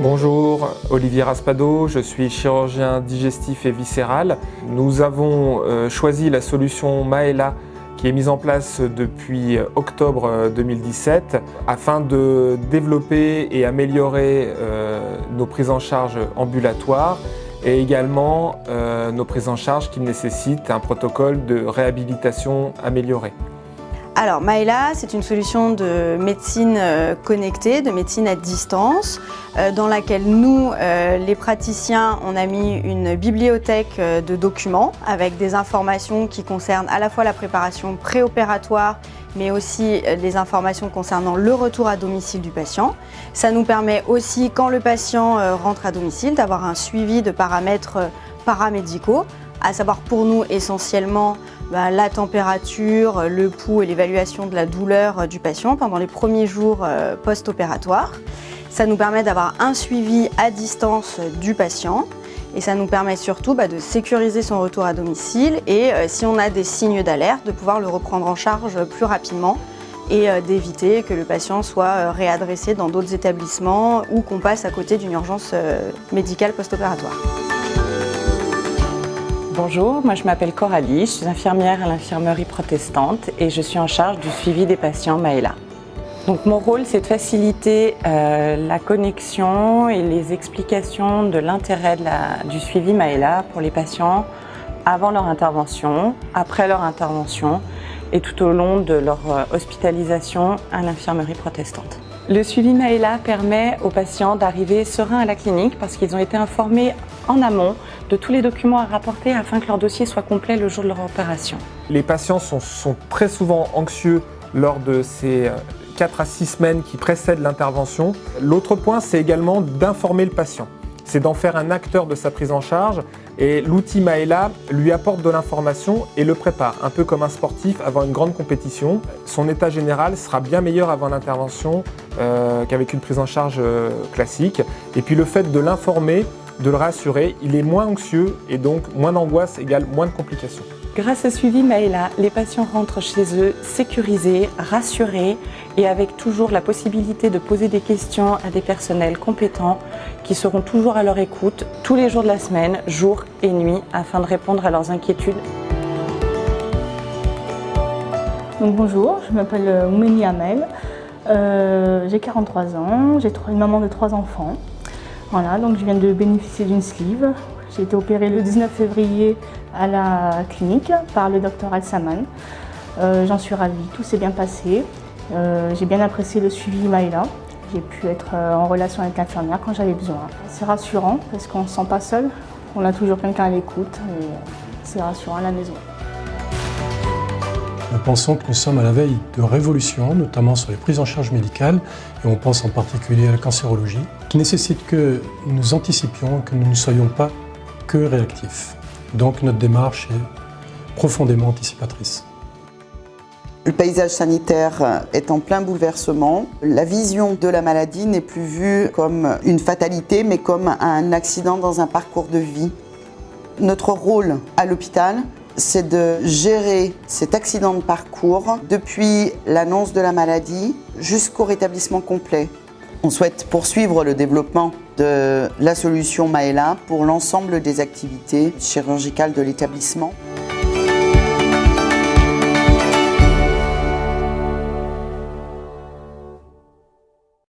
Bonjour, Olivier Raspado, je suis chirurgien digestif et viscéral. Nous avons choisi la solution Maela qui est mise en place depuis octobre 2017 afin de développer et améliorer nos prises en charge ambulatoires et également nos prises en charge qui nécessitent un protocole de réhabilitation amélioré. Alors Maela, c'est une solution de médecine connectée, de médecine à distance, dans laquelle nous, les praticiens, on a mis une bibliothèque de documents avec des informations qui concernent à la fois la préparation préopératoire, mais aussi les informations concernant le retour à domicile du patient. Ça nous permet aussi, quand le patient rentre à domicile, d'avoir un suivi de paramètres paramédicaux, à savoir pour nous essentiellement la température, le pouls et l'évaluation de la douleur du patient pendant les premiers jours post-opératoires. Ça nous permet d'avoir un suivi à distance du patient et ça nous permet surtout de sécuriser son retour à domicile et si on a des signes d'alerte, de pouvoir le reprendre en charge plus rapidement et d'éviter que le patient soit réadressé dans d'autres établissements ou qu'on passe à côté d'une urgence médicale post-opératoire. Bonjour, moi je m'appelle Coralie, je suis infirmière à l'infirmerie protestante et je suis en charge du suivi des patients Maela. Donc mon rôle c'est de faciliter la connexion et les explications de l'intérêt du suivi Maela pour les patients avant leur intervention, après leur intervention et tout au long de leur hospitalisation à l'infirmerie protestante. Le suivi Maela permet aux patients d'arriver sereins à la clinique parce qu'ils ont été informés en amont de tous les documents à rapporter afin que leur dossier soit complet le jour de leur opération. Les patients sont très souvent anxieux lors de ces 4 à 6 semaines qui précèdent l'intervention. L'autre point, c'est également d'informer le patient. C'est d'en faire un acteur de sa prise en charge et l'outil Maela lui apporte de l'information et le prépare, un peu comme un sportif avant une grande compétition. Son état général sera bien meilleur avant l'intervention qu'avec une prise en charge classique. Et puis le fait de l'informer, de le rassurer, il est moins anxieux et donc moins d'angoisse égale moins de complications. Grâce au suivi Maela, les patients rentrent chez eux sécurisés, rassurés et avec toujours la possibilité de poser des questions à des personnels compétents qui seront toujours à leur écoute tous les jours de la semaine, jour et nuit, afin de répondre à leurs inquiétudes. Donc bonjour, je m'appelle Moumeni Hamel, j'ai 43 ans, j'ai une maman de 3 enfants. Voilà, donc je viens de bénéficier d'une sleeve. J'ai été opérée le 19 février à la clinique par le docteur Al-Saman. J'en suis ravie, tout s'est bien passé. J'ai bien apprécié le suivi Maela. J'ai pu être en relation avec l'infirmière quand j'avais besoin. C'est rassurant parce qu'on ne se sent pas seul, on a toujours quelqu'un à l'écoute et c'est rassurant à la maison. Nous pensons que nous sommes à la veille de révolutions, notamment sur les prises en charge médicales, et on pense en particulier à la cancérologie, qui nécessite que nous anticipions, que nous ne soyons pas que réactifs. Donc notre démarche est profondément anticipatrice. Le paysage sanitaire est en plein bouleversement. La vision de la maladie n'est plus vue comme une fatalité, mais comme un accident dans un parcours de vie. Notre rôle à l'hôpital, c'est de gérer cet accident de parcours depuis l'annonce de la maladie jusqu'au rétablissement complet. On souhaite poursuivre le développement de la solution Maela pour l'ensemble des activités chirurgicales de l'établissement.